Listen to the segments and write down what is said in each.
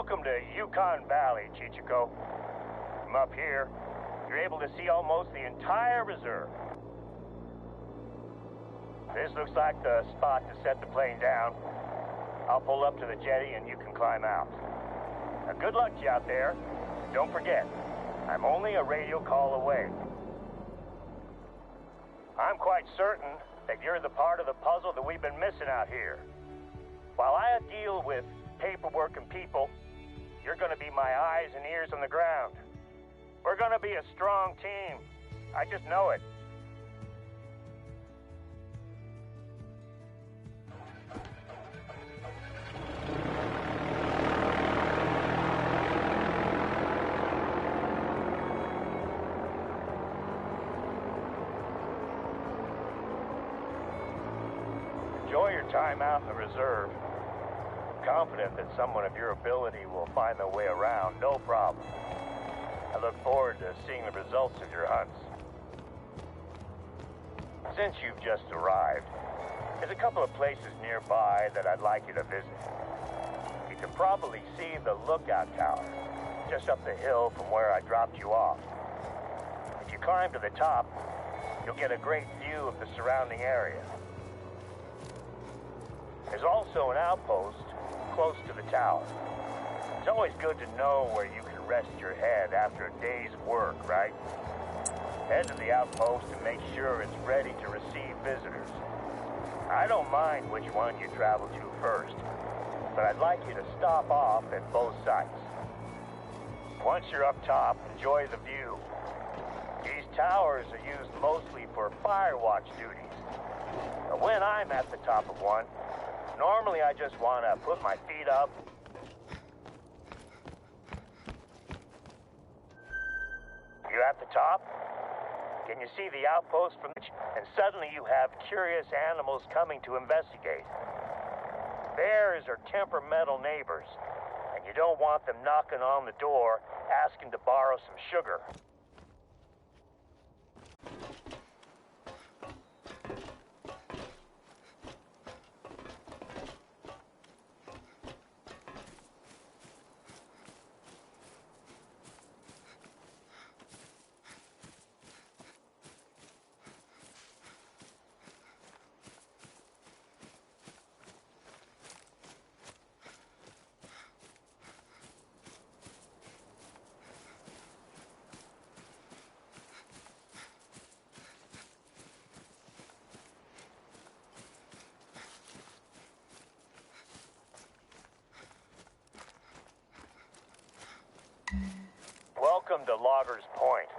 Welcome to Yukon Valley, Chichiko. From up here, you're able to see almost the entire reserve. This looks like the spot to set the plane down. I'll pull up to the jetty and you can climb out. Now, good luck to you out there. Don't forget, I'm only a radio call away. I'm quite certain that you're the part of the puzzle that we've been missing out here. While I deal with paperwork and people, you're going to be my eyes and ears on the ground. We're going to be a strong team. I just know it. Enjoy your time out in the reserve. I'm confident that someone of your ability will find their way around, no problem. I look forward to seeing the results of your hunts. Since you've just arrived, there's a couple of places nearby that I'd like you to visit. You can probably see the lookout tower just up the hill from where I dropped you off. If you climb to the top, you'll get a great view of the surrounding area. There's also an outpost close to the tower. It's always good to know where you can rest your head after a day's work, right? Head to the outpost and make sure it's ready to receive visitors. I don't mind which one you travel to first, but I'd like you to stop off at both sites. Once you're up top, enjoy the view. These towers are used mostly for fire watch duties. But when I'm at the top of one, normally I just want to put my feet up. You at the top? Can you see the outpost from and suddenly you have curious animals coming to investigate. Bears are temperamental neighbors, and you don't want them knocking on the door asking to borrow some sugar. Welcome to Loggers Point.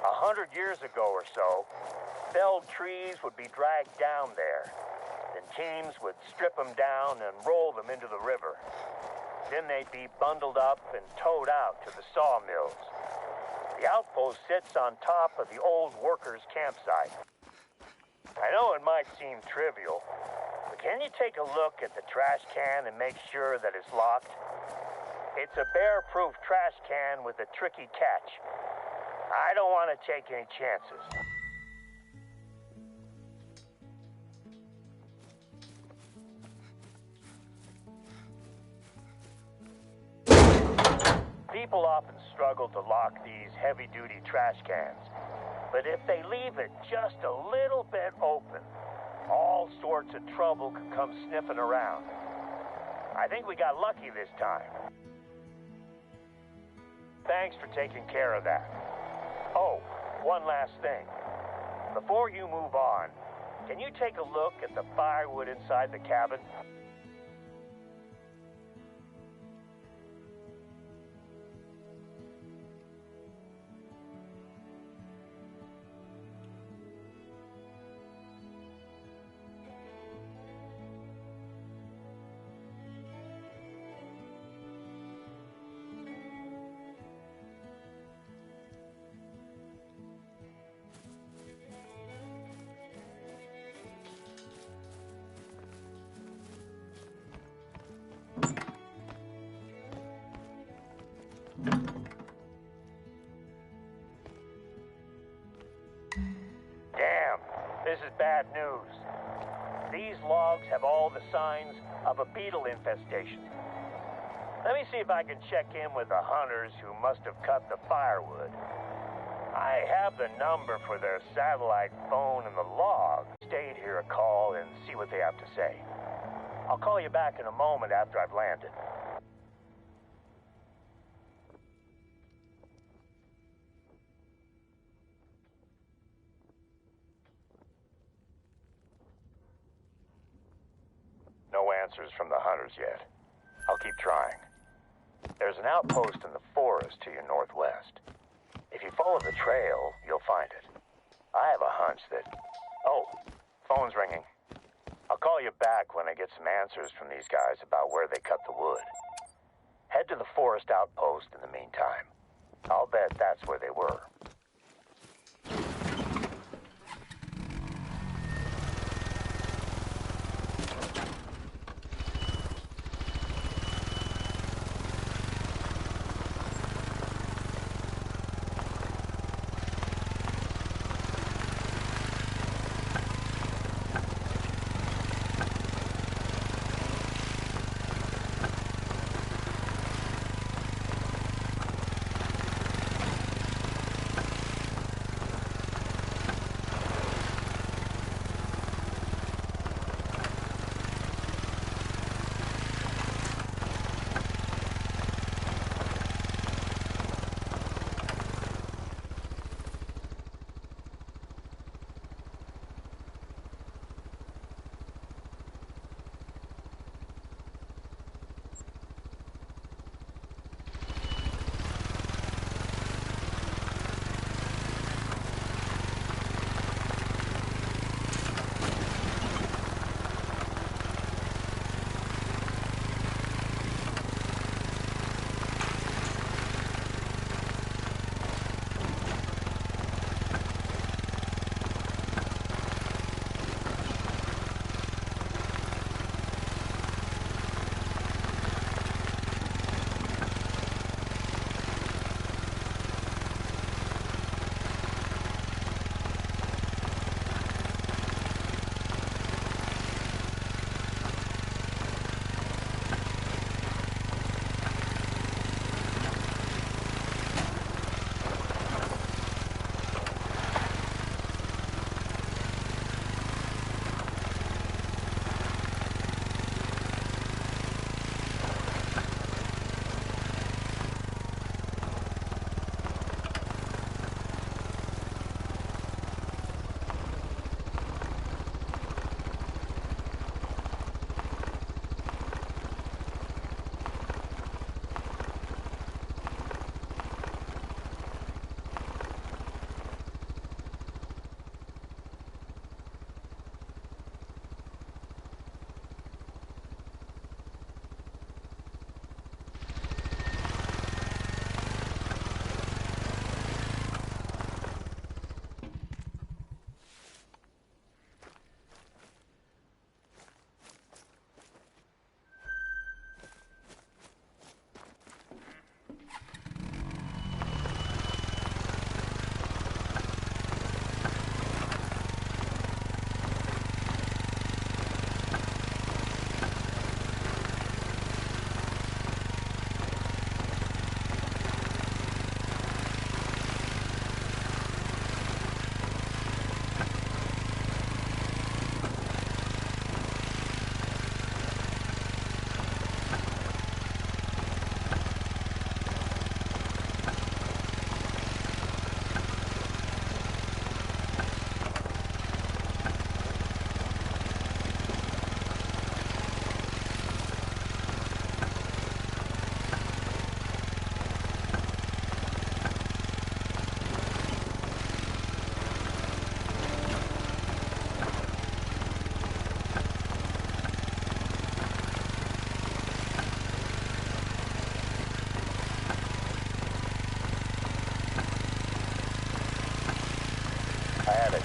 100 years ago or so, felled trees would be dragged down there. Then teams would strip them down and roll them into the river. Then they'd be bundled up and towed out to the sawmills. The outpost sits on top of the old workers' campsite. I know it might seem trivial, but can you take a look at the trash can and make sure that it's locked? It's a bear-proof trash can with a tricky catch. I don't want to take any chances. People often struggle to lock these heavy-duty trash cans, but if they leave it just a little bit open, all sorts of trouble could come sniffing around. I think we got lucky this time. Thanks for taking care of that. Oh, one last thing. Before you move on, can you take a look at the firewood inside the cabin? Damn, this is bad news. These logs have all the signs of a beetle infestation. Let me see if I can check in with the hunters who must have cut the firewood. I have the number for their satellite phone in the log. Stayed here a call and see what they have to say. I'll call you back in a moment after I've landed. No answers from the hunters yet. I'll keep trying. There's an outpost in the forest to your northwest. If you follow the trail, you'll find it. I have a hunch that... Oh, phone's ringing. I'll call you back when I get some answers from these guys about where they cut the wood. Head to the forest outpost in the meantime. I'll bet that's where they were.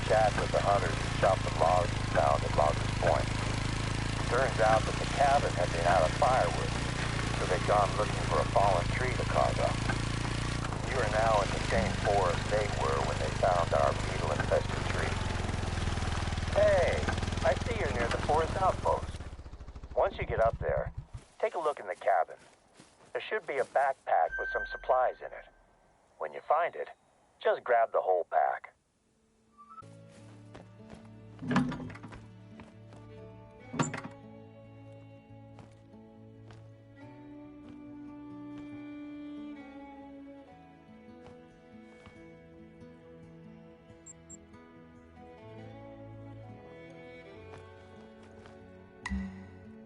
Chat with the hunters who chopped the logs found at Loggers Point. Turns out that the cabin had been out of firewood, so they'd gone looking for a fallen tree to carve up. You are now in the same forest they were when they found our beetle-infested tree. Hey, I see you're near the forest outpost. Once you get up there, take a look in the cabin. There should be a backpack with some supplies in it. When you find it, just grab the whole pack.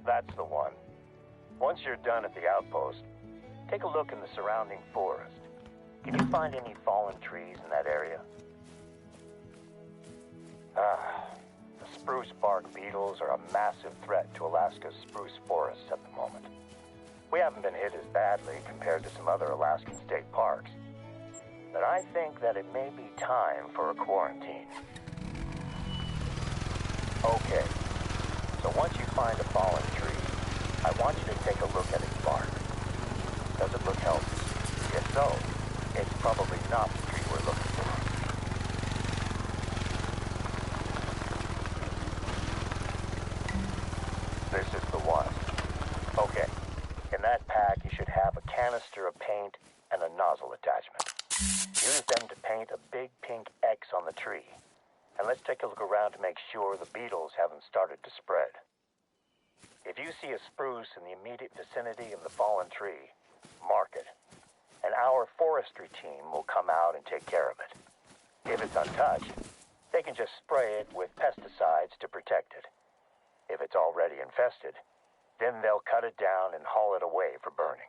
That's the one. Once you're done at the outpost, take a look in the surrounding forest. Can you find any fallen trees in that area? The spruce bark beetles are a massive threat to Alaska's spruce forests at the moment. We haven't been hit as badly compared to some other Alaskan state parks, but I think that it may be time for a quarantine. Okay, so once you find a fallen tree, I want you to take a look at its bark. Does it look healthy? If so, it's probably not the tree we're looking for. This is the one. Okay, in that pack you should have a canister of paint and a nozzle attachment. Use them to paint a big pink X on the tree. And let's take a look around to make sure the beetles haven't started to spread. If you see a spruce in the immediate vicinity of the fallen tree, mark it. And our forestry team will come out and take care of it. If it's untouched, they can just spray it with pesticides to protect it. If it's already infested, then they'll cut it down and haul it away for burning.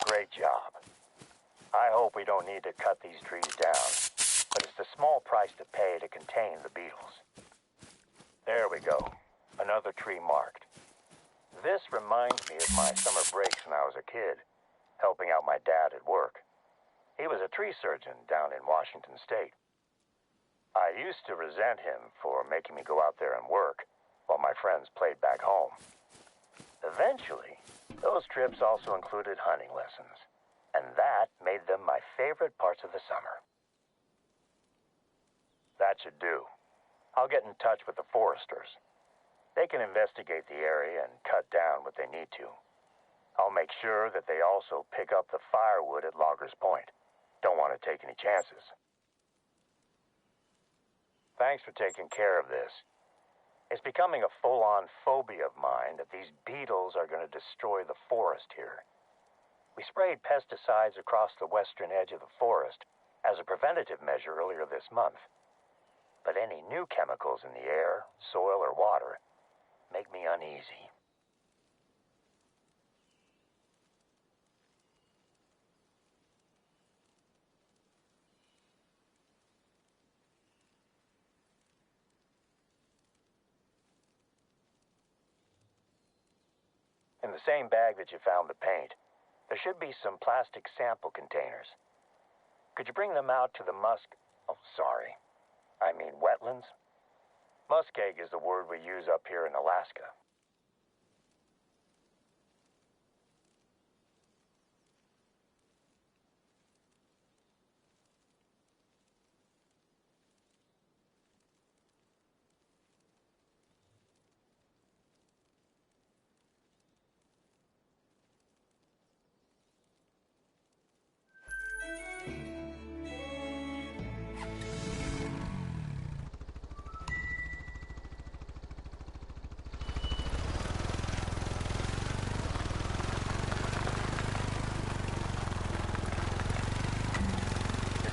Great job. I hope we don't need to cut these trees down, but it's the small price to pay to contain the beetles. There we go. Another tree marked. This reminds me of my summer breaks when I was a kid, helping out my dad at work. He was a tree surgeon down in Washington State. I used to resent him for making me go out there and work while my friends played back home. Eventually, those trips also included hunting lessons, and that made them my favorite parts of the summer. That should do. I'll get in touch with the foresters. They can investigate the area and cut down what they need to. I'll make sure that they also pick up the firewood at Loggers Point. Don't want to take any chances. Thanks for taking care of this. It's becoming a full-on phobia of mine that these beetles are going to destroy the forest here. We sprayed pesticides across the western edge of the forest as a preventative measure earlier this month. But any new chemicals in the air, soil, or water make me uneasy. In the same bag that you found the paint, there should be some plastic sample containers. Could you bring them out to the wetlands? Muskeg is the word we use up here in Alaska.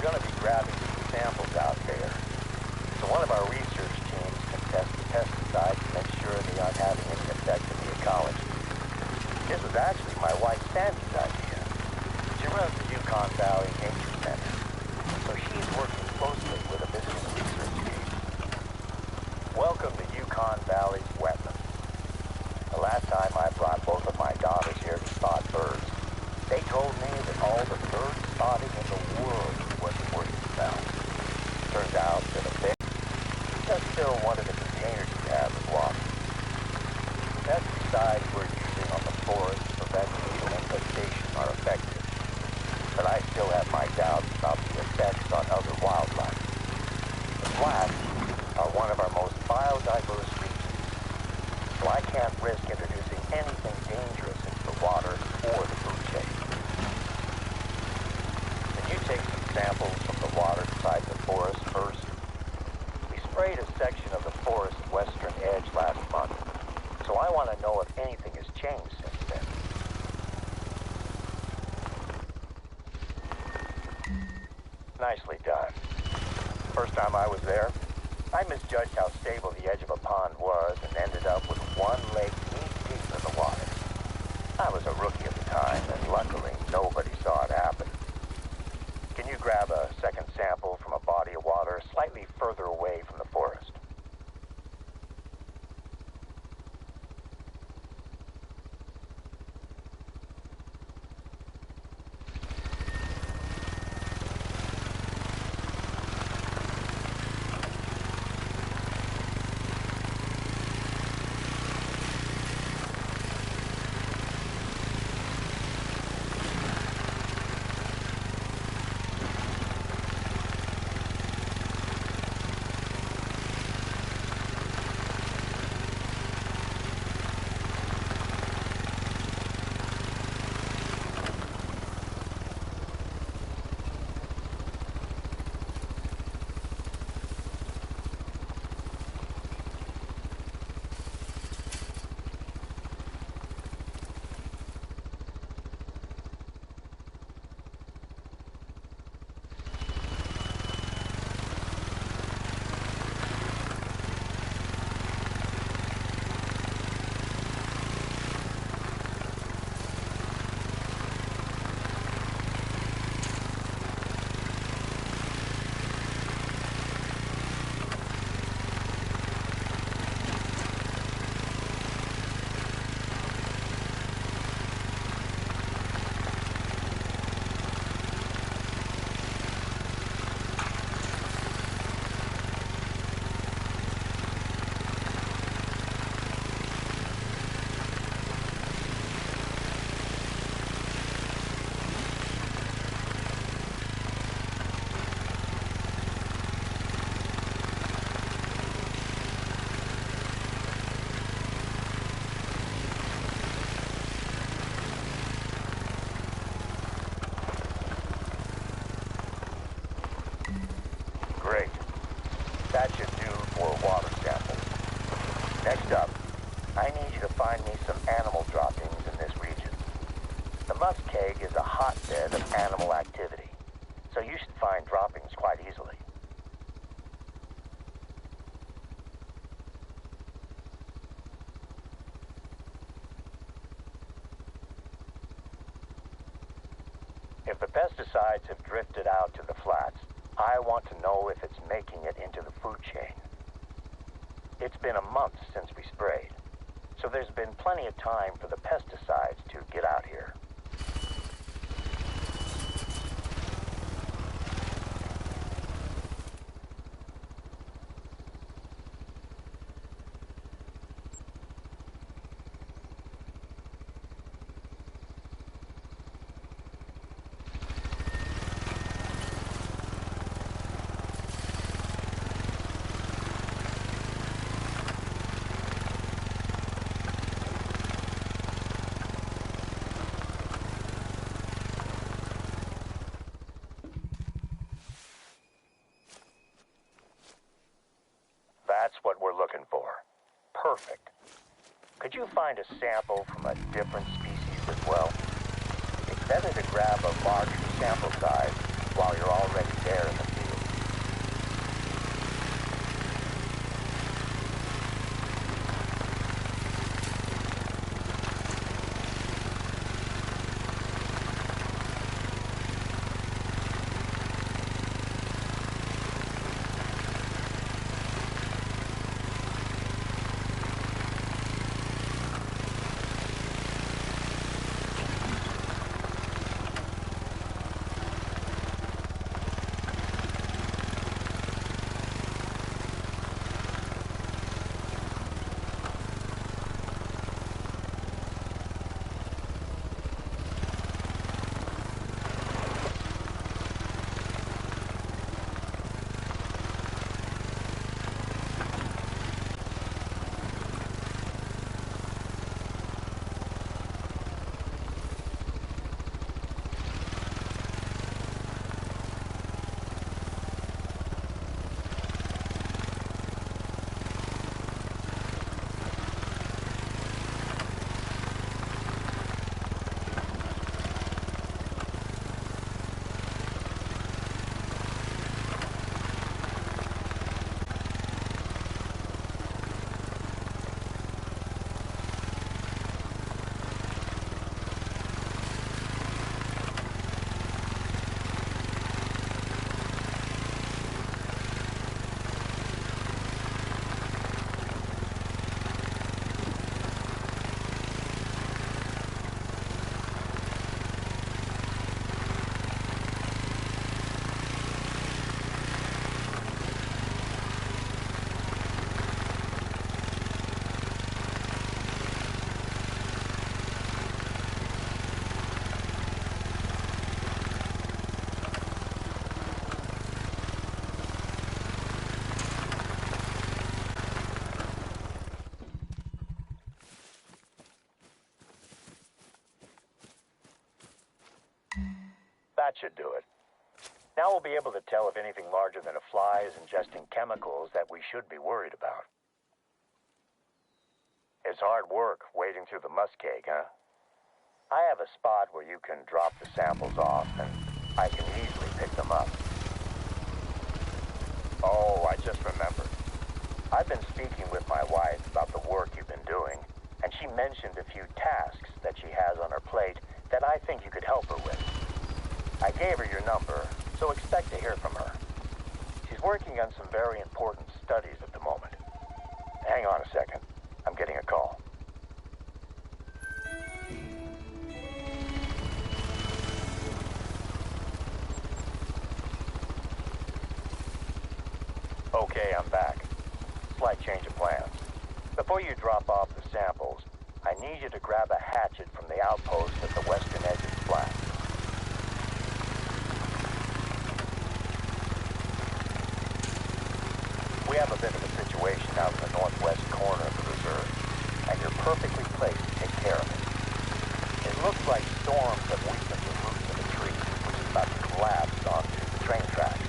Going to be grabbing some samples out there. So one of our research teams can test the pesticides to make sure they aren't having any effect on the ecology. This was actually my wife Sandy's idea. She runs the Yukon Valley Nature Center, so she's working closely with a visiting research team. Welcome to Yukon Valley's wetlands. The last time I brought both of my daughters here to spot birds, they told me that all the bird spotting in the world wasn't worth the smell. Turns out that a bear fill one of the containers you have with water. The pesticides we're using on the forest to prevent beetle infestation are effective, but I still have my doubts about the effects on other wildlife. The flats are one of our most biodiverse regions, so I can't risk introducing anything dangerous into the water or the food chain. Can you take some samples from the water beside the forest first? We sprayed a section of the forest's western edge last month, so I want to know if anything has changed since then. Nicely done. First time I was there, I misjudged how stable the edge of a pond was and ended up with one leg knee-deep in the water. I was a rookie at the time, and luckily nobody saw it happen. Can you grab a second sample from a body of water slightly further away from the forest? That should do for water samples. Next up, I need you to find me some animal droppings in this region. The muskeg is a hotbed of animal activity, so you should find droppings quite easily. If the pesticides have drifted out to the flats, I want to know if it's making it into the food chain. It's been a month since we sprayed, so there's been plenty of time for the pesticides to get out here. That's what we're looking for. Perfect. Could you find a sample from a different species as well? It's better to grab a larger sample size while you're already there in the field. That should do it. Now we'll be able to tell if anything larger than a fly is ingesting chemicals that we should be worried about. It's hard work wading through the muskeg, huh? I have a spot where you can drop the samples off, and I can easily pick them up. Oh, I just remembered. I've been speaking with my wife about the work you've been doing, and she mentioned a few tasks that she has on her plate that I think you could help her with. I gave her your number, so expect to hear from her. She's working on some very important studies at the moment. Hang on a second. I'm getting a call. Okay, I'm back. Slight change of plans. Before you drop off the samples, I need you to grab a hatchet from the outpost at the western edge of the flat. We have a bit of a situation out in the northwest corner of the reserve, and you're perfectly placed to take care of it. It looks like storms have weakened the roots of the tree, which is about to collapse onto the train tracks.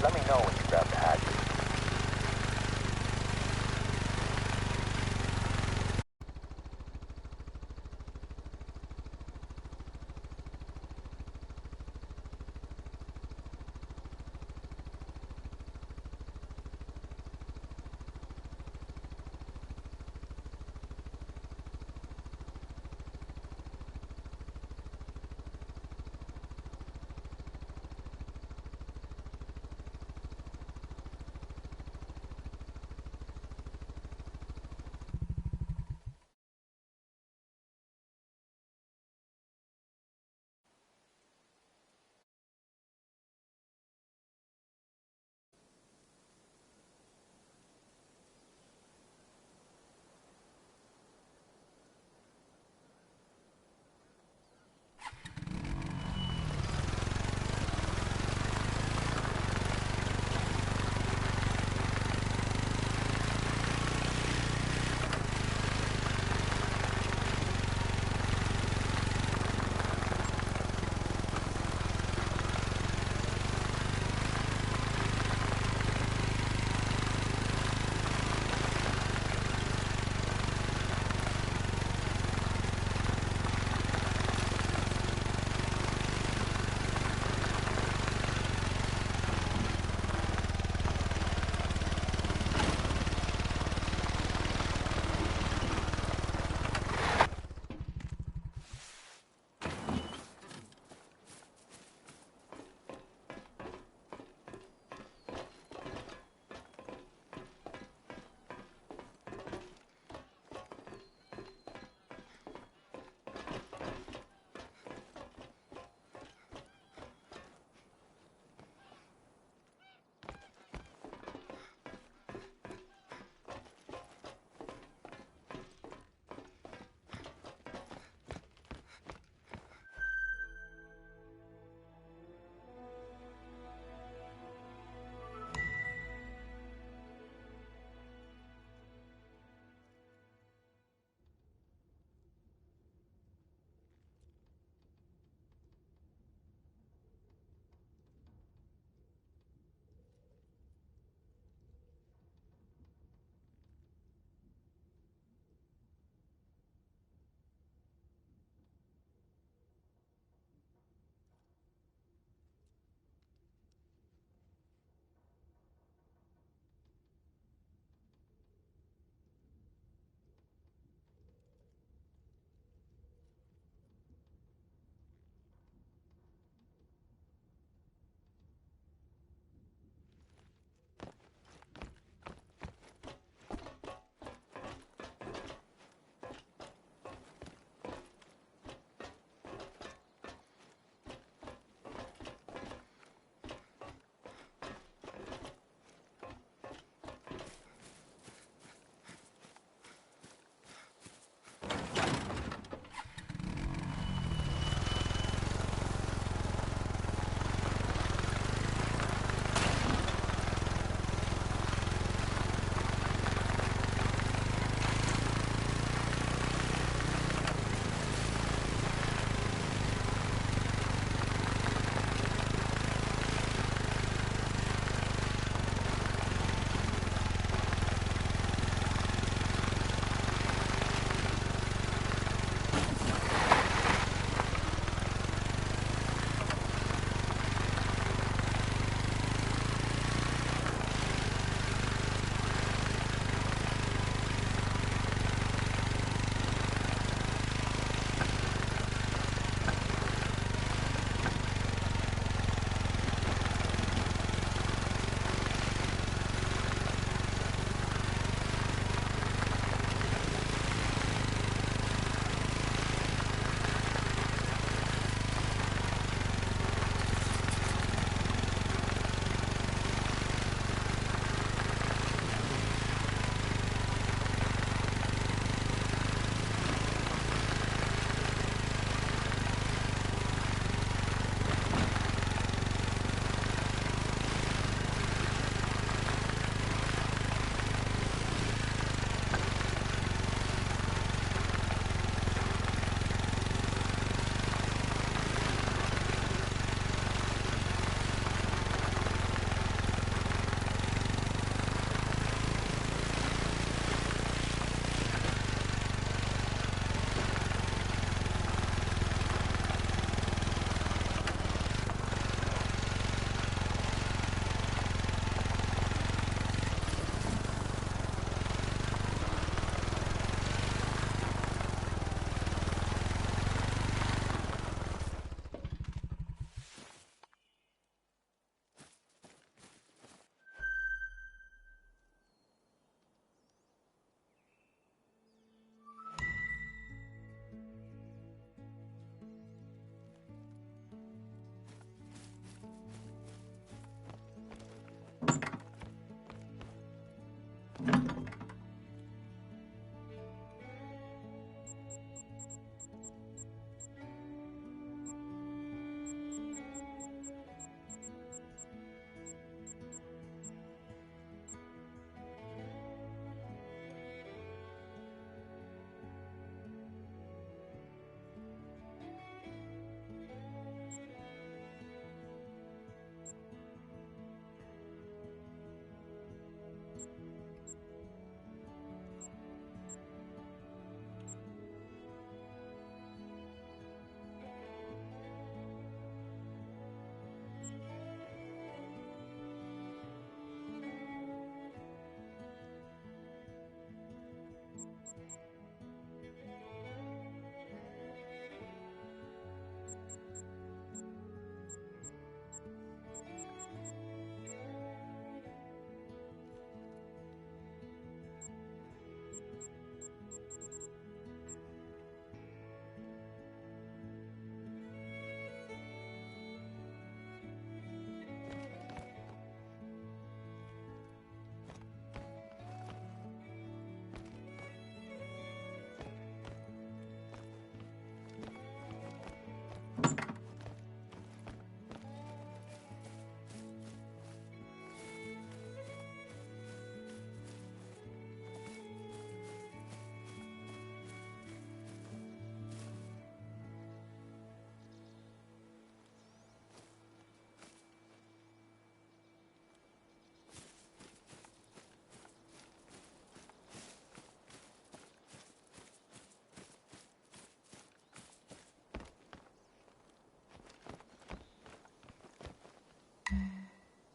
Let me know when you grab the hatchet.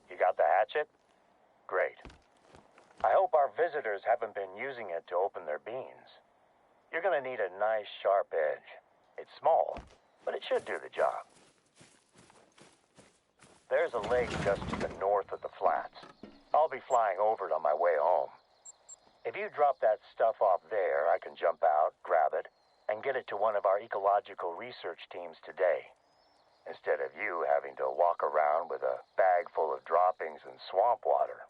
You got the hatchet? Great. I hope our visitors haven't been using it to open their beans. You're gonna need a nice sharp edge. It's small, but it should do the job. There's a lake just to the north of the flats. I'll be flying over it on my way home. If you drop that stuff off there, I can jump out, grab it, and get it to one of our ecological research teams today, instead of you having to walk around with a bag full of droppings and swamp water.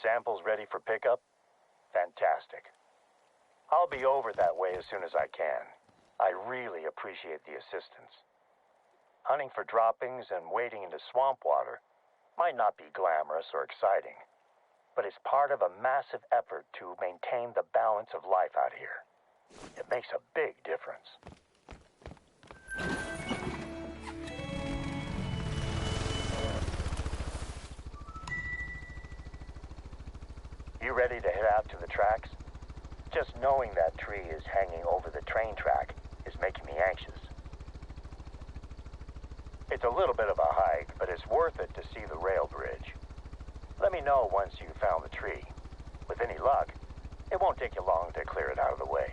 Samples ready for pickup? Fantastic. I'll be over that way as soon as I can. I really appreciate the assistance. Hunting for droppings and wading into swamp water might not be glamorous or exciting, but it's part of a massive effort to maintain the balance of life out here. It makes a big difference. ready to head out to the tracks? Just knowing that tree is hanging over the train track is making me anxious. It's a little bit of a hike, but it's worth it to see the rail bridge. Let me know once you've found the tree. With any luck, it won't take you long to clear it out of the way.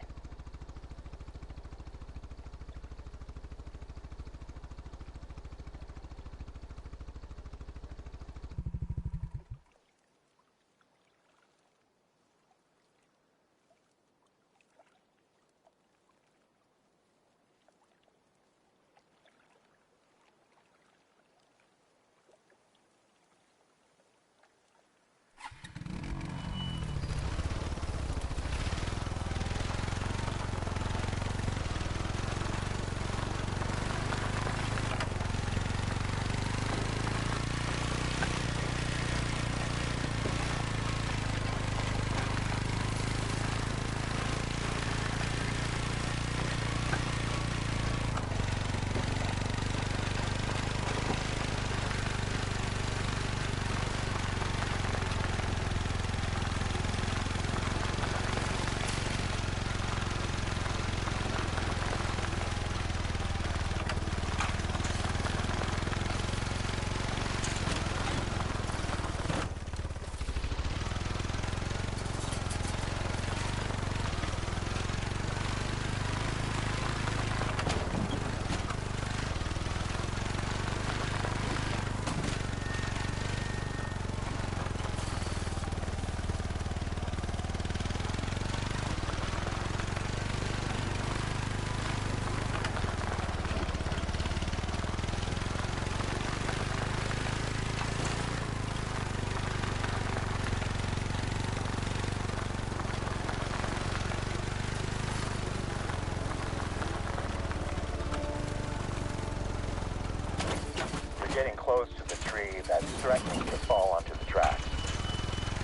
Getting close to the tree that's threatening to fall onto the tracks.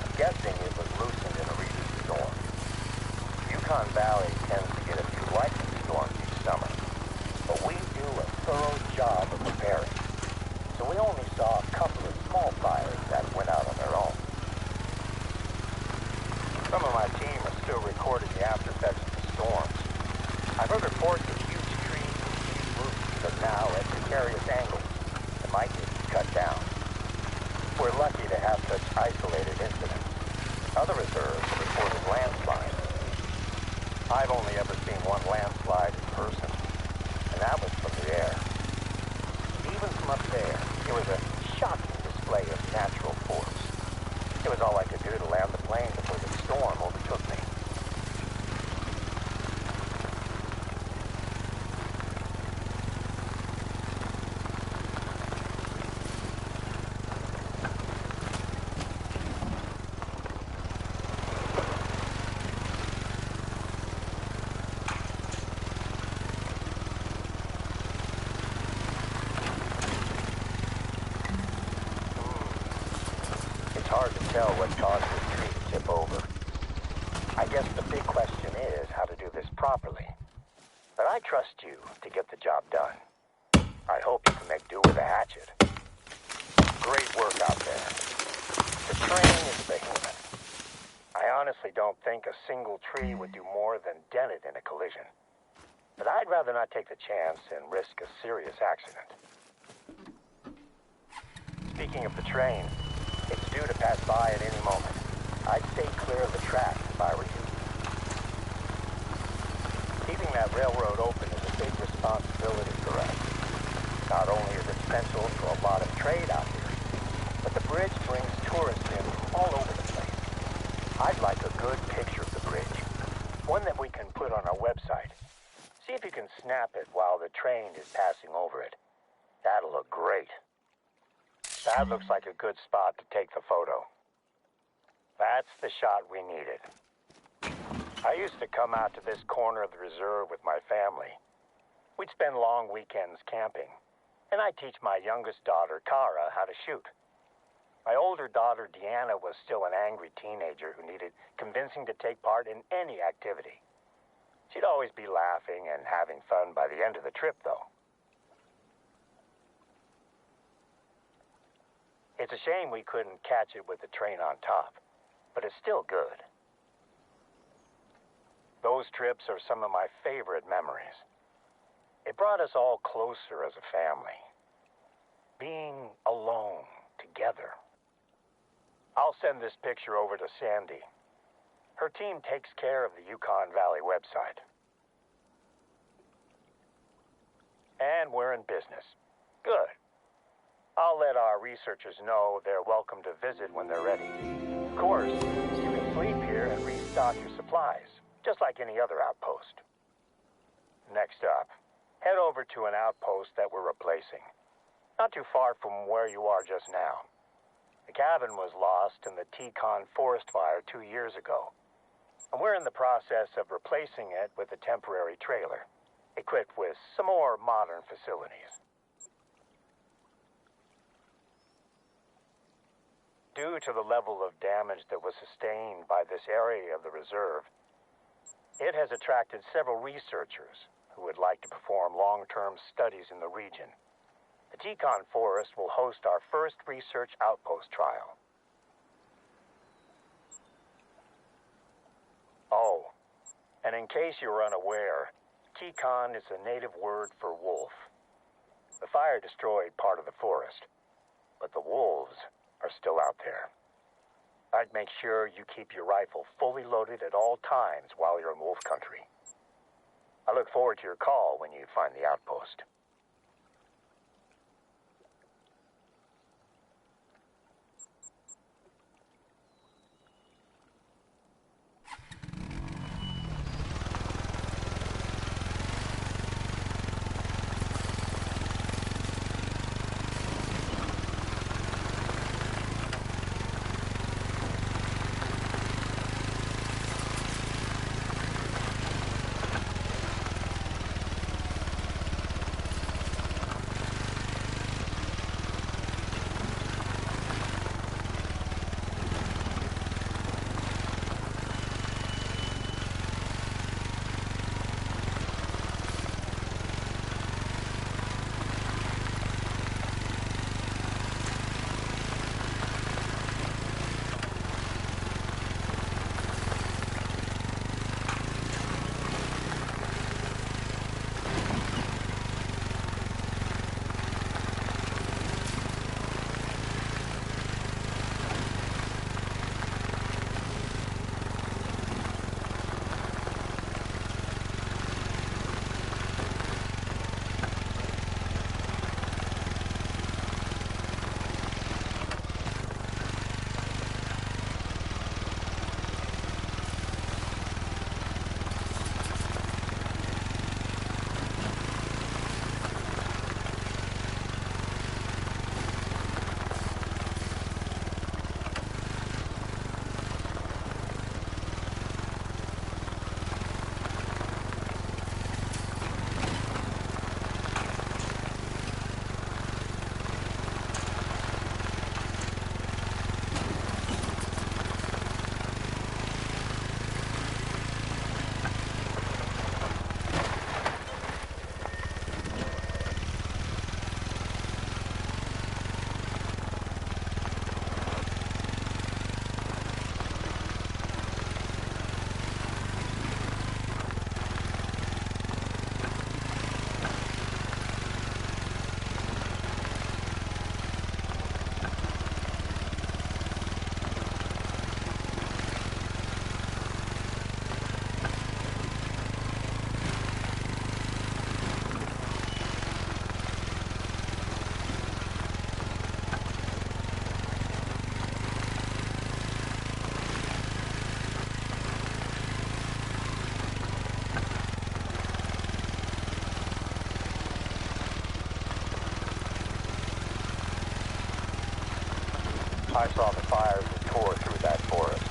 I'm guessing it was loosened in a recent storm. Yukon Valley tends to get a few lightning storms each summer, but we do a thorough job of preparing, so we only saw a couple of small fires that went out on their own. Some of my team are still recording the after effects of the storms. I've heard reports of huge trees with steep roots that now at precarious angles might get cut down. We're lucky to have such isolated incidents. Other reserves have reported landslides. I've only ever seen one landslide in person, and that was from the air. Even from up there, it was a shocking display of natural force. It was all I could do to land the plane before the storm overtook me. It's hard to tell what caused this tree to tip over. I guess the big question is how to do this properly. But I trust you to get the job done. I hope you can make do with a hatchet. Great work out there. The train is behemoth. I honestly don't think a single tree would do more than dent it in a collision. But I'd rather not take the chance and risk a serious accident. Speaking of the train, it's due to pass by at any moment. I'd stay clear of the tracks if I were you. Keeping that railroad open is a big responsibility for us. Not only is it essential for a lot of trade out here, but the bridge brings tourists in from all over the place. I'd like a good picture of the bridge, one that we can put on our website. See if you can snap it while the train is passing over it. That'll look great. That looks like a good spot to take the photo. That's the shot we needed. I used to come out to this corner of the reserve with my family. We'd spend long weekends camping, and I'd teach my youngest daughter, Kara, how to shoot. My older daughter, Deanna, was still an angry teenager who needed convincing to take part in any activity. She'd always be laughing and having fun by the end of the trip, though. It's a shame we couldn't catch it with the train on top, but it's still good. Those trips are some of my favorite memories. It brought us all closer as a family. Being alone together. I'll send this picture over to Sandy. Her team takes care of the Yukon Valley website. And we're in business. Good. I'll let our researchers know they're welcome to visit when they're ready. Of course, you can sleep here and restock your supplies, just like any other outpost. Next up, head over to an outpost that we're replacing. Not too far from where you are just now. The cabin was lost in the Yukon forest fire 2 years ago, and we're in the process of replacing it with a temporary trailer, equipped with some more modern facilities. Due to the level of damage that was sustained by this area of the reserve, it has attracted several researchers who would like to perform long-term studies in the region. The Yukon Forest will host our first research outpost trial. Oh, and in case you're unaware, Yukon is a native word for wolf. The fire destroyed part of the forest, but the wolves are still out there. I'd make sure you keep your rifle fully loaded at all times while you're in wolf country. I look forward to your call when you find the outpost. I saw the fires that tore through that forest,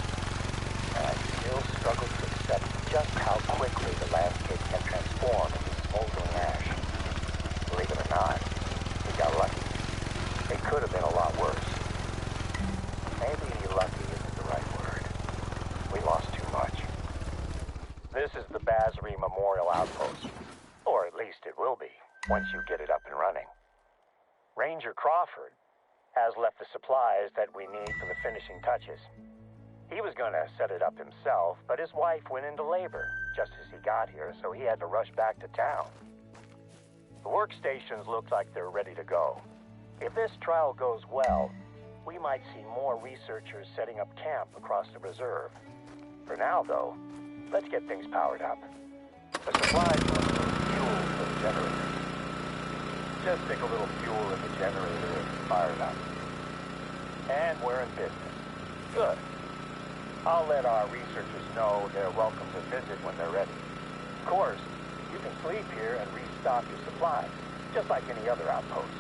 and I still struggle to accept just how quickly the landscape can transform into smoldering ash. Believe it or not, we got lucky. It could have been a lot worse. Maybe lucky isn't the right word. We lost too much. This is the Basri Memorial Outpost, or at least it will be, once you get it up and running. Ranger Crawford has left the supplies that we need for the finishing touches. He was going to set it up himself, but his wife went into labor just as he got here, so he had to rush back to town. The workstations look like they're ready to go. If this trial goes well, we might see more researchers setting up camp across the reserve. For now, though, let's get things powered up. The supplies are fuel for the generator. Just stick a little fuel in the generator and fire it up. And we're in business. Good. I'll let our researchers know they're welcome to visit when they're ready. Of course, you can sleep here and restock your supplies, just like any other outpost.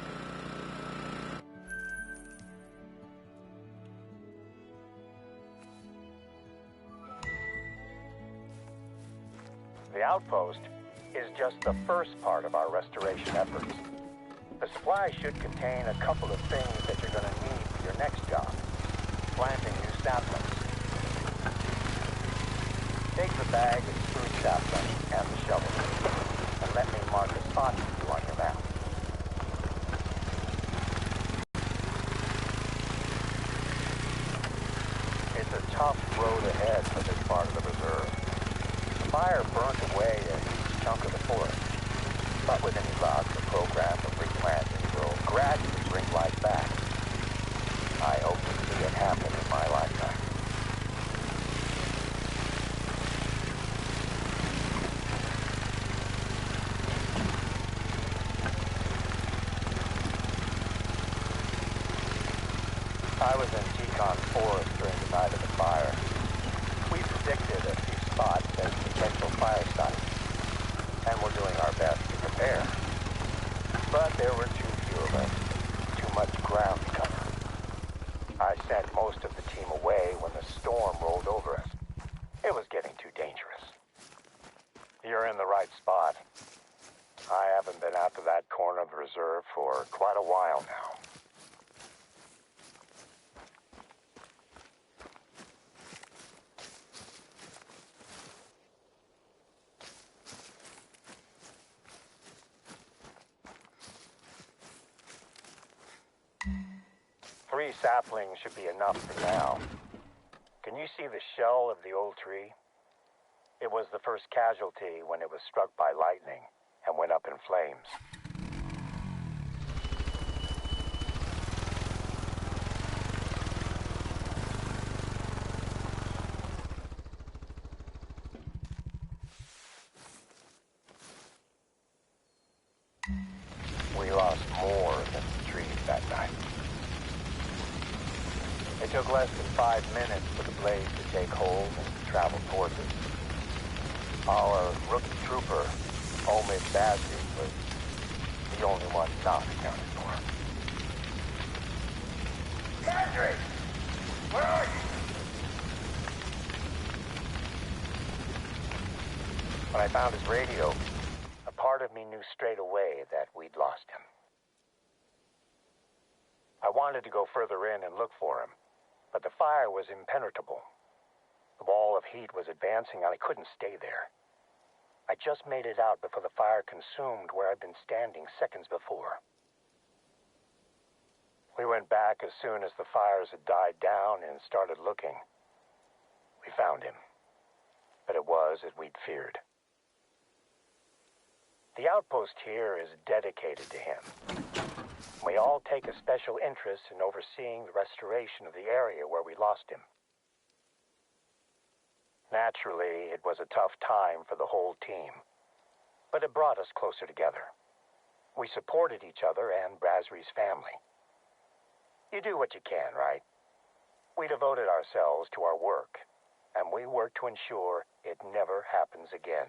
The outpost is just the first part of our restoration efforts. The supply should contain a couple of things that you're going to need for your next job. Planting new saplings. Take the bag of spruce sapling and the shovel, and let me mark a spot for you on your map. It's a tough road ahead for this part of the reserve. The fire burnt away a huge chunk of the forest, but with any luck, the program of replanting will gradually bring life back. I hope to see it happen in my lifetime. I was in Yukon forest during the night of the fire. We predicted a few spots as potential fire sites, and we're doing our best to prepare. But there were too few of us, too much ground to cover. I sent most of the team away when the storm rolled over us. It was getting too dangerous. You're in the right spot. I haven't been out to that corner of the reserve for quite a while now. 3 saplings should be enough for now. Can you see the shell of the old tree? It was the first casualty when it was struck by lightning and went up in flames. We lost more than the trees that night. It took less than 5 minutes for the blaze to take hold and travel towards us. Our rookie trooper, Omid Bazzi, was the only one not accounted for. Bazzi! Where are you? When I found his radio, a part of me knew straight away that we'd lost him. I wanted to go further in and look for him, but the fire was impenetrable. The wall of heat was advancing and I couldn't stay there. I just made it out before the fire consumed where I'd been standing seconds before. We went back as soon as the fires had died down and started looking. We found him, but it was as we'd feared. The outpost here is dedicated to him. We all take a special interest in overseeing the restoration of the area where we lost him. Naturally, it was a tough time for the whole team, but it brought us closer together. We supported each other and Brasry's family. You do what you can, right? We devoted ourselves to our work, and we worked to ensure it never happens again.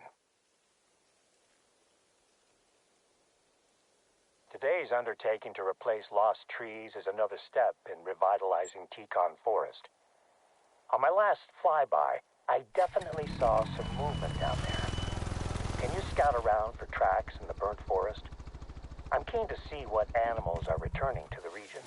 Today's undertaking to replace lost trees is another step in revitalizing Yukon Forest. On my last flyby, I definitely saw some movement down there. Can you scout around for tracks in the burnt forest? I'm keen to see what animals are returning to the region.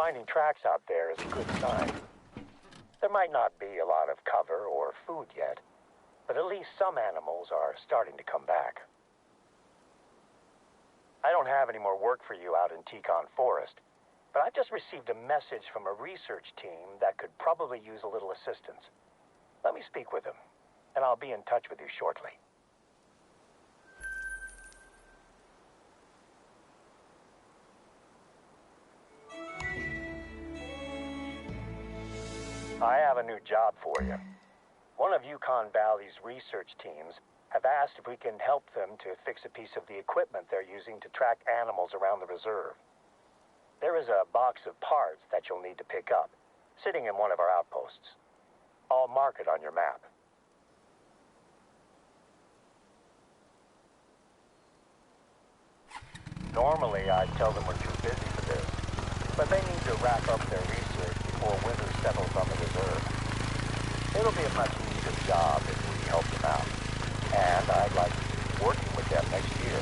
finding tracks out there is a good sign. There might not be a lot of cover or food yet, but at least some animals are starting to come back. I don't have any more work for you out in Yukon Forest, but I just received a message from a research team that could probably use a little assistance. Let me speak with them, and I'll be in touch with you shortly. I have a new job for you. One of Yukon Valley's research teams have asked if we can help them to fix a piece of the equipment they're using to track animals around the reserve. There is a box of parts that you'll need to pick up, sitting in one of our outposts. I'll mark it on your map. Normally, I'd tell them we're too busy for this, but they need to wrap up their research before winter settles on the reserve. It'll be a much easier job if we help them out, and I'd like to be working with them next year.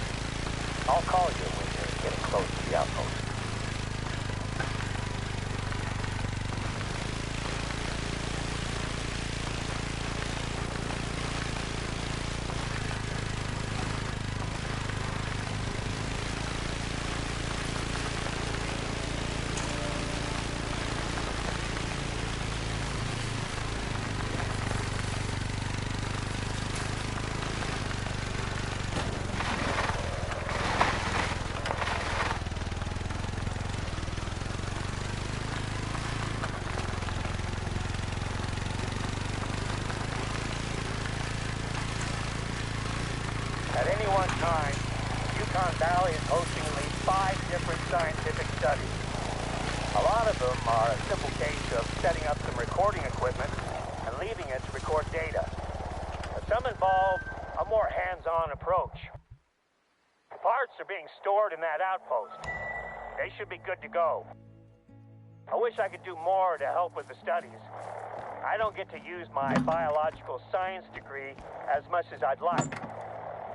I'll call you when you're getting close to the outpost. At any one time, Yukon Valley is hosting at least 5 different scientific studies. A lot of them are a simple case of setting up some recording equipment and leaving it to record data. But some involve a more hands-on approach. The parts are being stored in that outpost. They should be good to go. I wish I could do more to help with the studies. I don't get to use my biological science degree as much as I'd like.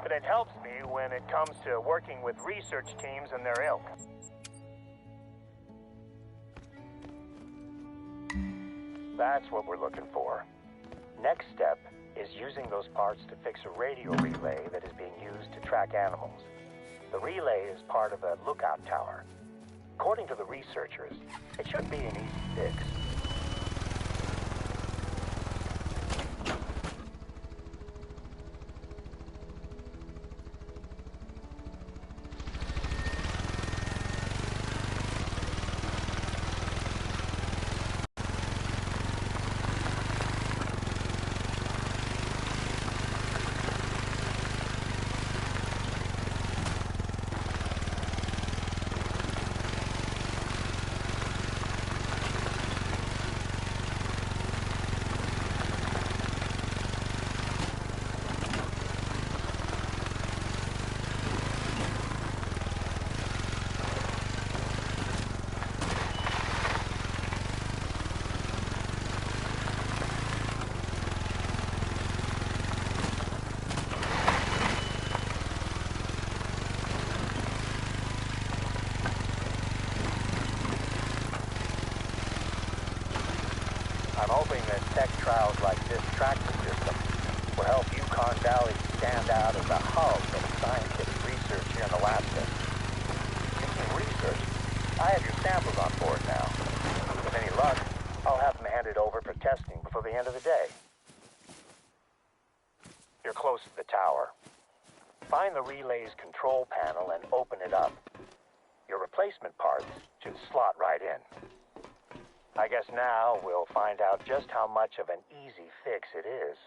But it helps me when it comes to working with research teams and their ilk. That's what we're looking for. Next step is using those parts to fix a radio relay that is being used to track animals. The relay is part of a lookout tower. According to the researchers, it should be an easy fix. I'm hoping that tech trials like this tracking system will help Yukon Valley stand out as a hub of scientific research here in Alaska. Speaking of research, I have your samples on board now. With any luck, I'll have them handed over for testing before the end of the day. You're close to the tower. Find the relay's control panel and open it up. Your replacement parts should slot right in. I guess now we'll find out just how much of an easy fix it is.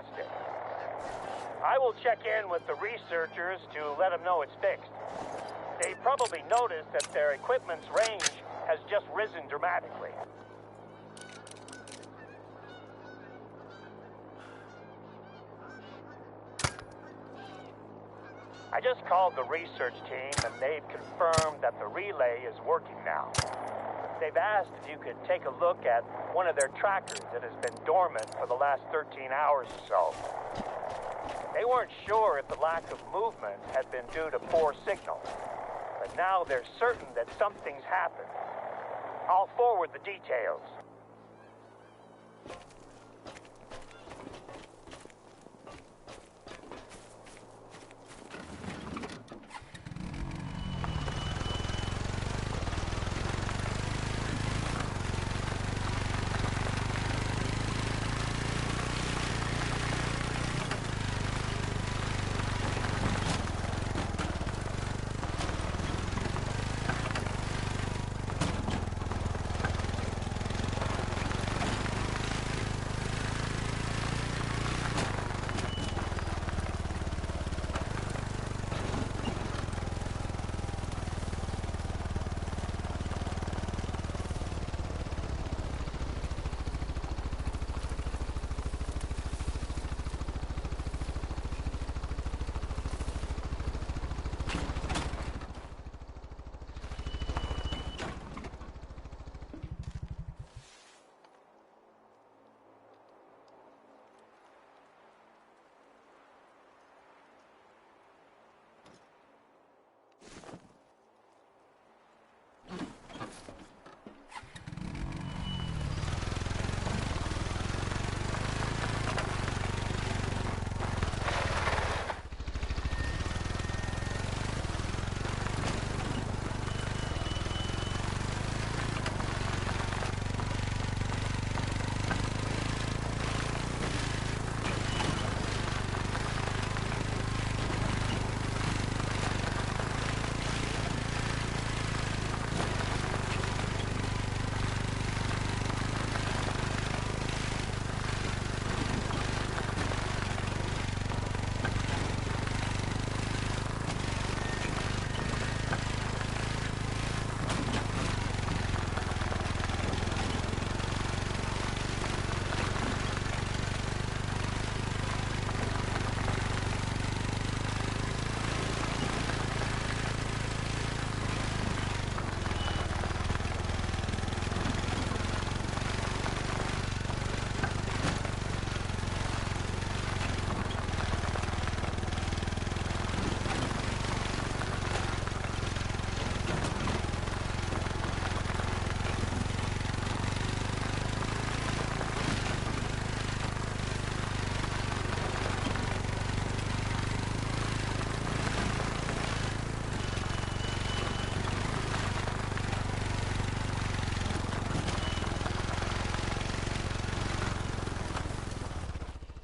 past it. I will check in with the researchers to let them know it's fixed. They probably noticed that their equipment's range has just risen dramatically. I just called the research team and they've confirmed that the relay is working now. They've asked if you could take a look at one of their trackers that has been dormant for the last 13 hours or so. They weren't sure if the lack of movement had been due to poor signal, but now they're certain that something's happened. I'll forward the details.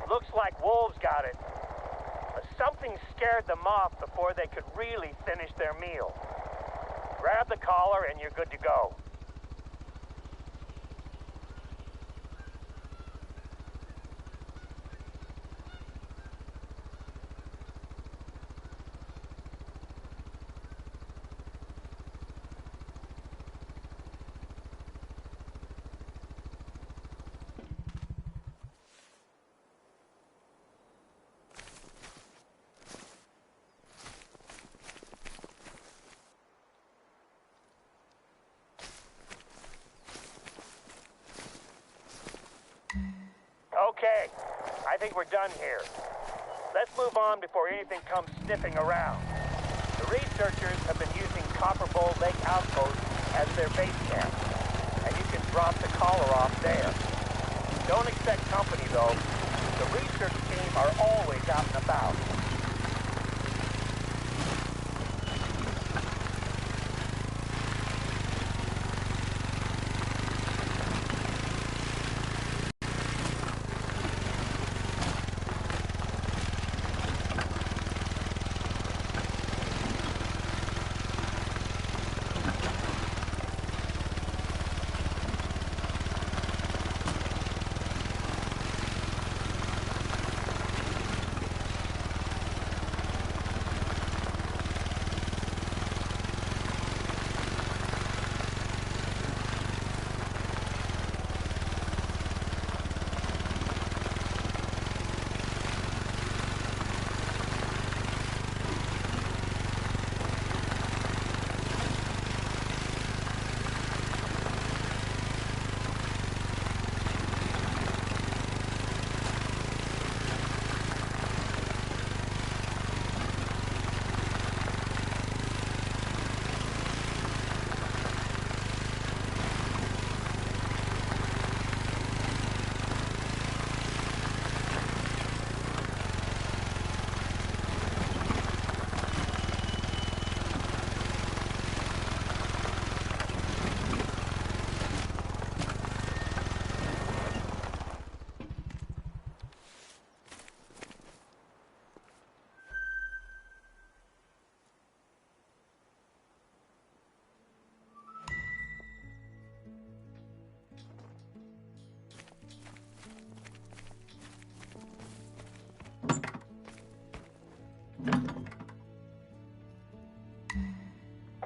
Looks like wolves got it. But something scared them off before they could really finish their meal. Grab the collar and you're good to go. Okay, I think we're done here. Let's move on before anything comes sniffing around. The researchers have been using Copper Bowl Lake Outpost as their base camp, and you can drop the collar off there. Don't expect company, though. The research team are always out and about.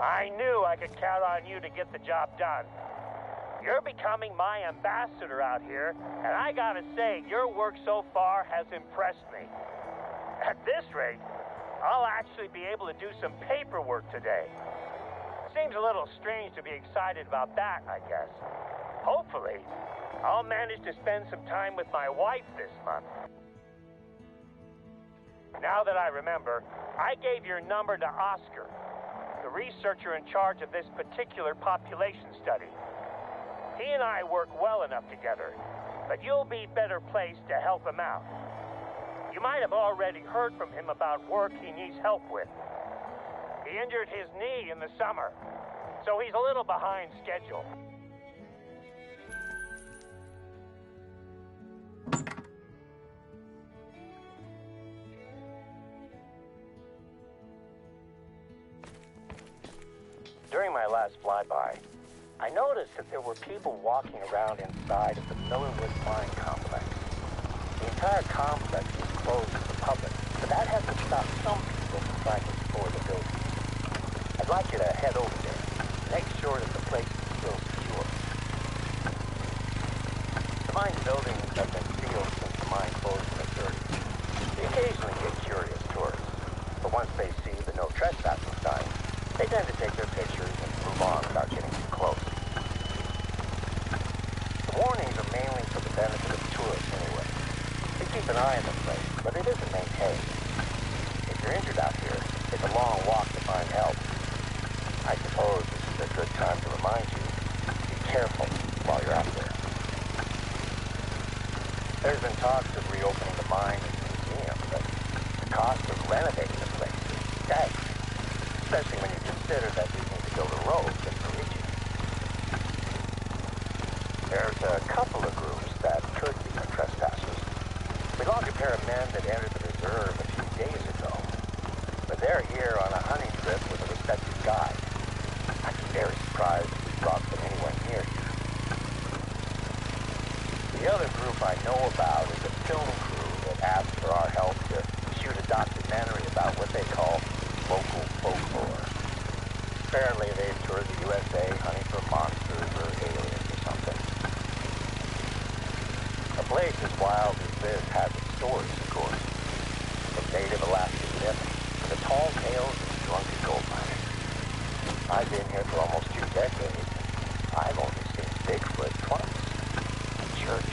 I knew I could count on you to get the job done. You're becoming my ambassador out here, and I gotta say, your work so far has impressed me. At this rate, I'll actually be able to do some paperwork today. Seems a little strange to be excited about that, I guess. Hopefully, I'll manage to spend some time with my wife this month. Now that I remember, I gave your number to Oscar, the researcher in charge of this particular population study. He and I work well enough together, but you'll be better placed to help him out. You might have already heard from him about work he needs help with. He injured his knee in the summer, so he's a little behind schedule. During my last flyby, I noticed that there were people walking around inside of the Millerwood mine complex. The entire complex is closed to the public, but that hasn't stopped some people from trying to explore the building. I'd like you to head over there, make sure that the place is still secure. The mine buildings have been sealed since the mine closed in the 30s. They occasionally get curious tourists, but once they see the no trespassing sign, they tend to take their pictures and move on without getting too close. The warnings are mainly for the benefit of tourists anyway. They keep an eye on the place, but it isn't maintained. If you're injured out here, it's a long walk to find help. I suppose this is a good time to remind you, be careful while you're out there. There's been talks of reopening the mine as a museum, but the cost of renovating the place is staggering. Especially when you consider that we need to build a road just for reaching it. There's a couple of groups that could be trespassers. We logged a pair of men that entered the reserve a few days ago, but they're here on a hunting trip with a respected guide. I'd be very surprised if we brought them anywhere near here. The other group I know about is a film crew that asked for our help to shoot a documentary about what they call local folklore. Apparently they've toured the USA hunting for monsters or aliens or something. A place as wild as this has its stories, of course. From native Alaskan myths to the tall tales of drunken gold miners. I've been here for almost 2 decades. I've only seen Bigfoot twice. In church.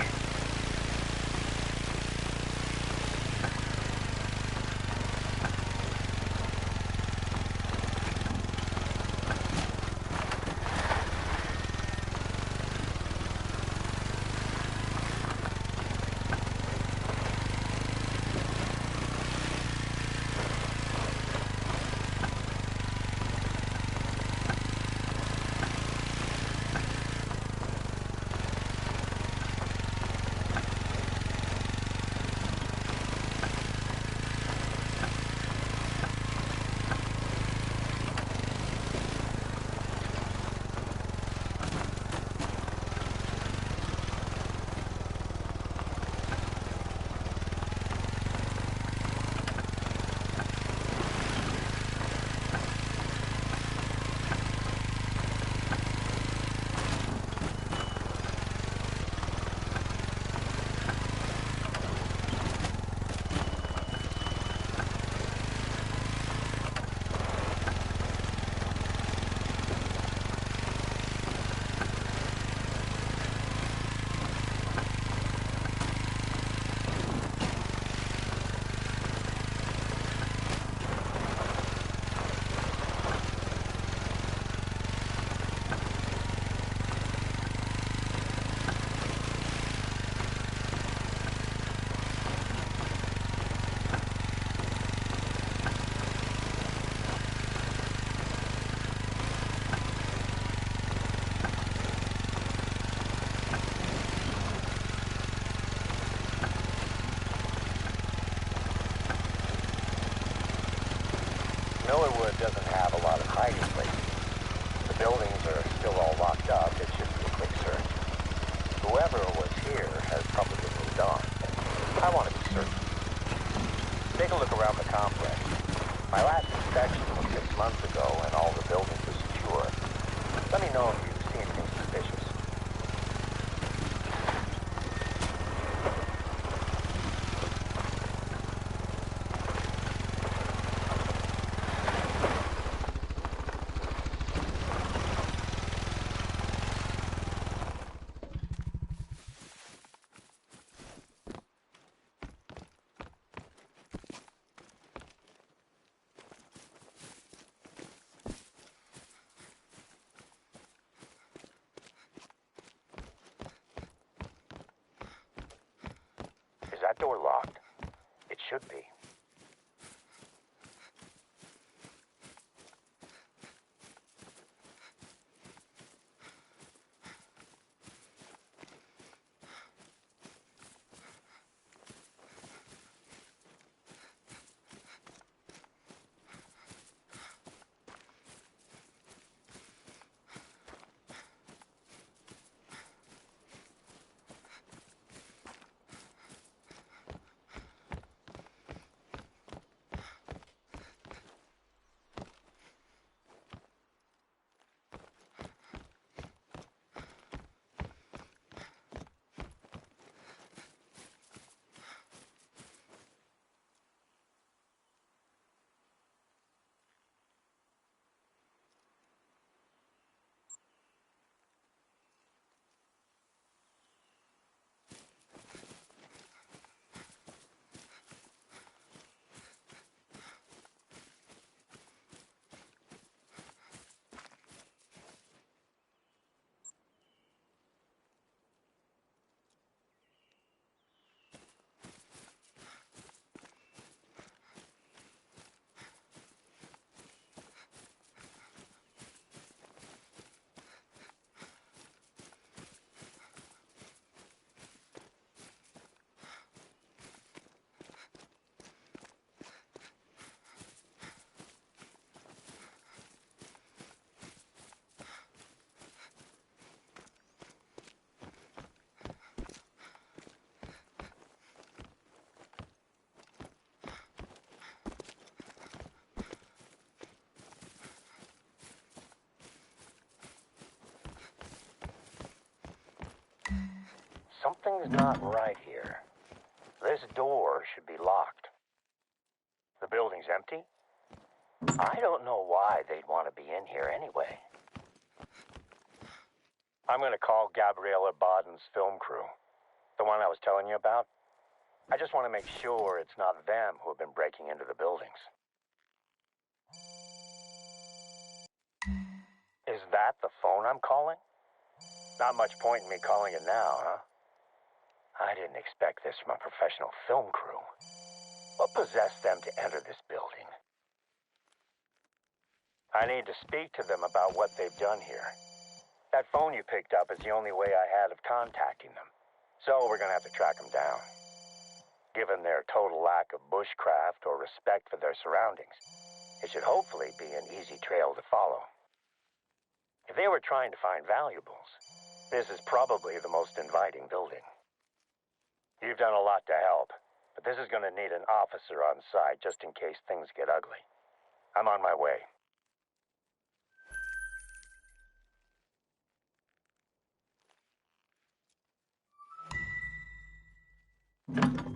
Millerwood doesn't have a lot of hiding places. The buildings are still all locked up. It should be a quick search. Whoever was here has probably moved on. I want to be certain. Take a look around the complex. My last inspection was 6 months ago, and all the buildings are Let me know if you see anything suspicious. Is that door locked? It should be. Something's not right here. This door should be locked. The building's empty? I don't know why they'd want to be in here anyway. I'm going to call Gabriella Baden's film crew. The one I was telling you about. I just want to make sure it's not them who have been breaking into the buildings. Is that the phone I'm calling? Not much point in me calling it now, huh? I didn't expect this from a professional film crew. What possessed them to enter this building? I need to speak to them about what they've done here. That phone you picked up is the only way I had of contacting them. So we're gonna have to track them down. Given their total lack of bushcraft or respect for their surroundings, it should hopefully be an easy trail to follow. If they were trying to find valuables, this is probably the most inviting building. You've done a lot to help, but this is gonna need an officer on site just in case things get ugly. I'm on my way.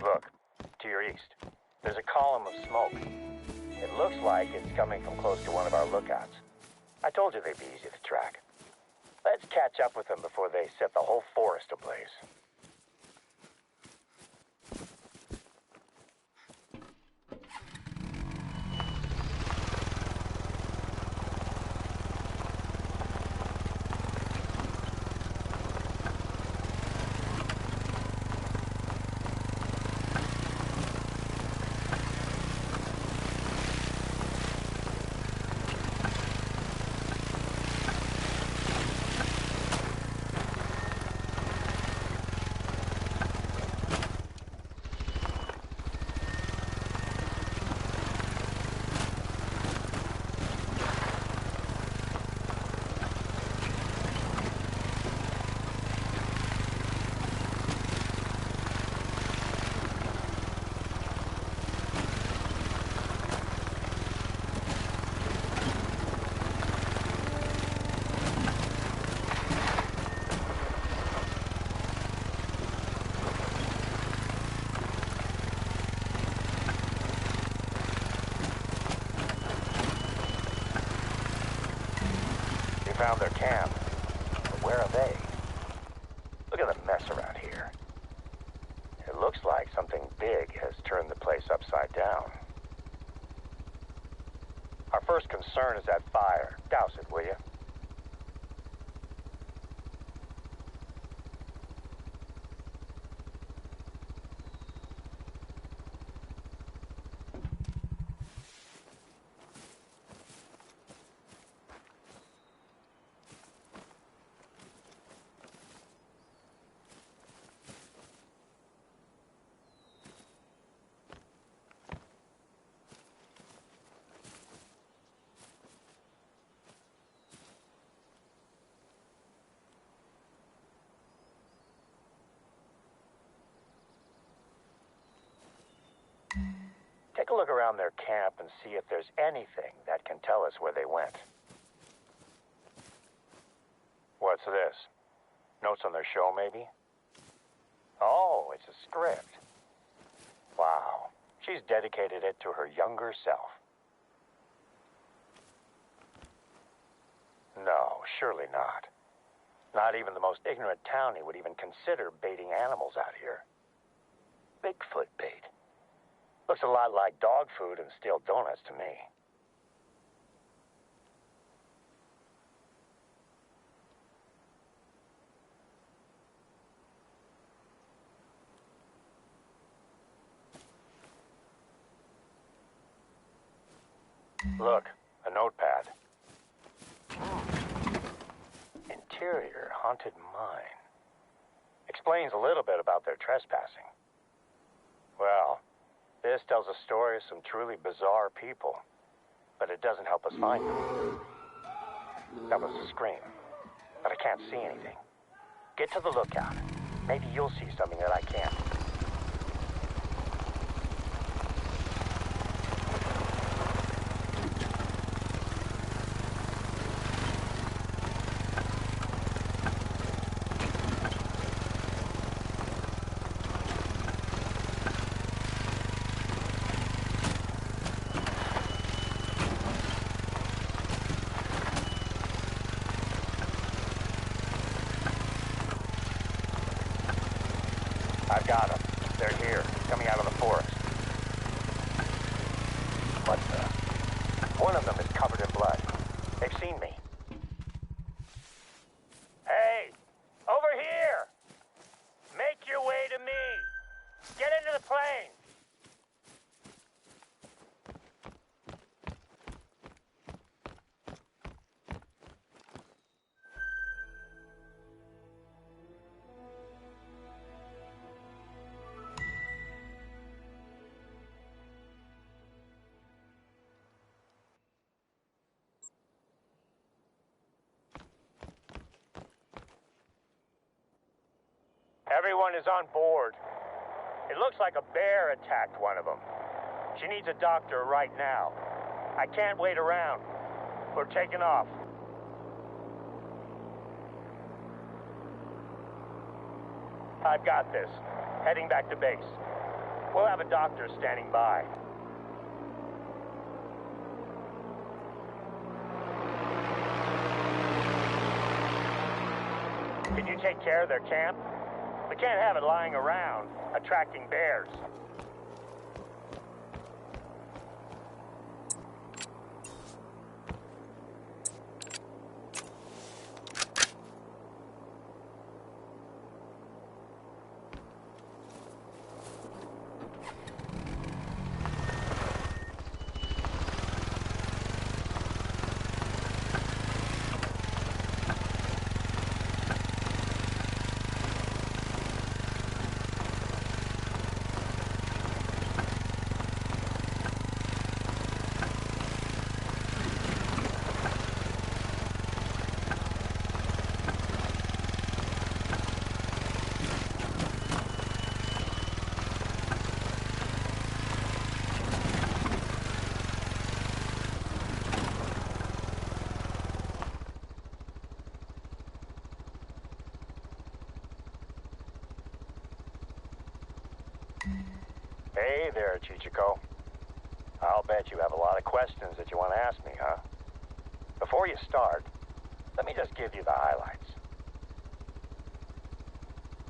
Look, to your east, there's a column of smoke. It looks like it's coming from close to one of our lookouts. I told you they'd be easy to track. Let's catch up with them before they set the whole forest ablaze. you found their camp. But where are they? Look at the mess around here. It looks like something big has turned the place upside down. Our first concern is that fire. Douse it, will you? Take a look around their camp and see if there's anything that can tell us where they went. What's this? Notes on their show, maybe? Oh, it's a script. Wow. She's dedicated it to her younger self. No, surely not. Not even the most ignorant townie would even consider baiting animals out here. Bigfoot bait. Looks a lot like dog food and steel donuts to me. Look, a notepad. Interior haunted mine. Explains a little bit about their trespassing. Well, this tells a story of some truly bizarre people, but it doesn't help us find them. That was a scream, but I can't see anything. Get to the lookout. Maybe you'll see something that I can't. I've got them. They're here, coming out of the forest. What the? One of them is covered in blood. They've seen me. Hey! Over here! Make your way to me! Get into the plane! Everyone is on board. It looks like a bear attacked one of them. She needs a doctor right now. I can't wait around. We're taking off. I've got this. Heading back to base. We'll have a doctor standing by. Can you take care of their camp? We can't have it lying around, attracting bears. Hey there, Chichiko. I'll bet you have a lot of questions that you want to ask me, huh? Before you start, Let me just give you the highlights.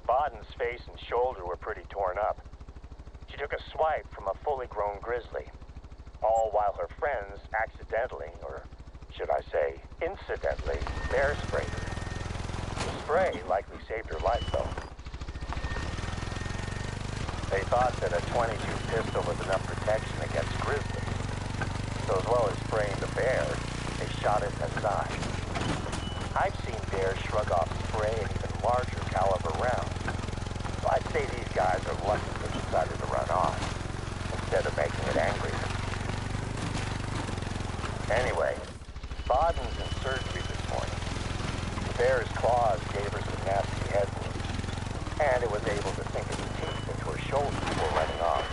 Baden's face and shoulder were pretty torn up. She took a swipe from a fully grown grizzly, all while her friends accidentally, or should I say incidentally, bear sprayed her. The spray likely saved her life, though. They thought that a .22 pistol was enough protection against grizzlies, so as well as spraying the bear, they shot it aside. I've seen bears shrug off spray and even larger caliber rounds, so I'd say these guys are lucky they decided to run off, instead of making it angry. Anyway, Baden's in surgery this morning. The bear's claws gave her some nasty head wounds, and it was able to sink its teeth into her shoulder before running off.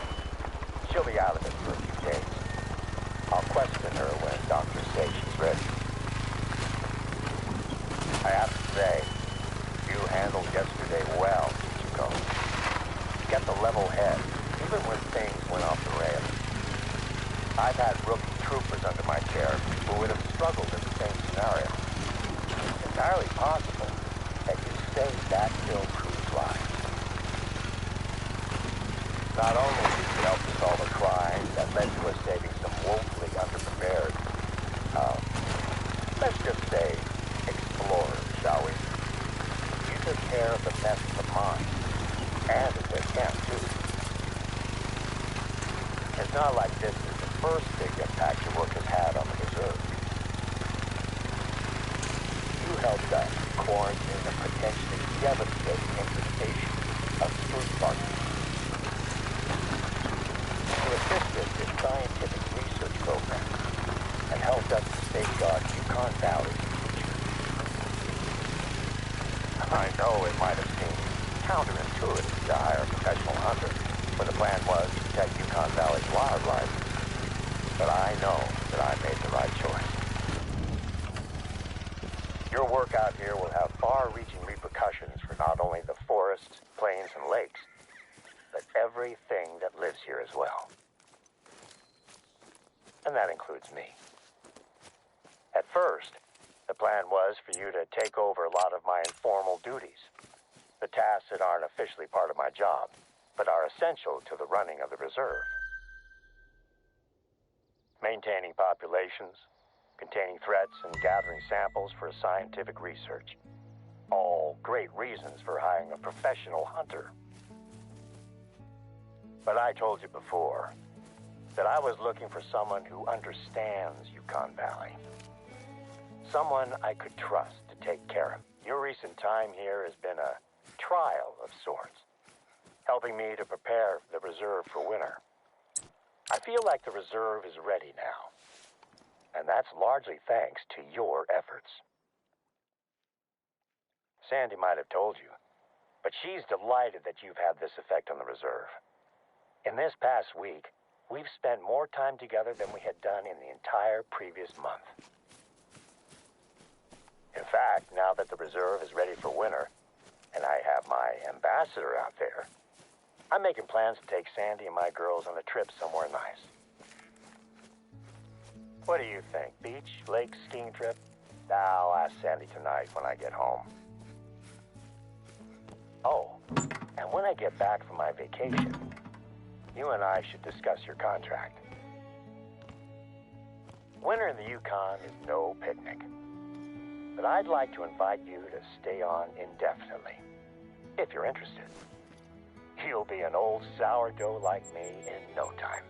She'll be out of it for a few days. I'll question her when doctors say she's ready. I have to say, you handled yesterday well, Yukon. You kept a level head, even when things went off the rails. I've had rookie troopers under my care who would have struggled in the same scenario. It's entirely possible that you saved that ill crew's life. Not only did you help to solve a crime that led to us saving some woefully underprepared, let's just say, explorers, shall we? You took care of the mess of mine, and of their camp, too. It's not like this is the first big impact your work has had on the reserve. You helped us quarantine a potentially devastating infestation of street bugs. You assisted in scientific research programs and helped us to safeguard Yukon Valley's future. I know it might have seemed counterintuitive to hire a professional hunter when the plan was to protect Yukon Valley's wildlife, but I know that I made the right choice. Your work out here will have far-reaching repercussions for not only the forests, plains, and lakes, but everything that lives here as well. And that includes me. At first, the plan was for you to take over a lot of my informal duties, the tasks that aren't officially part of my job, but are essential to the running of the reserve. Maintaining populations, containing threats, and gathering samples for scientific research. All great reasons for hiring a professional hunter. But I told you before that I was looking for someone who understands Yukon Valley. Someone I could trust to take care of. Your recent time here has been a trial of sorts, helping me to prepare the reserve for winter. I feel like the reserve is ready now, and that's largely thanks to your efforts. Sandy might have told you, but she's delighted that you've had this effect on the reserve. In this past week, we've spent more time together than we had done in the entire previous month. In fact, now that the reserve is ready for winter, and I have my ambassador out there, I'm making plans to take Sandy and my girls on a trip somewhere nice. What do you think? Beach, lake, skiing trip? I'll ask Sandy tonight when I get home. Oh, and when I get back from my vacation, you and I should discuss your contract. Winter in the Yukon is no picnic, but I'd like to invite you to stay on indefinitely, if you're interested. You'll be an old sourdough like me in no time.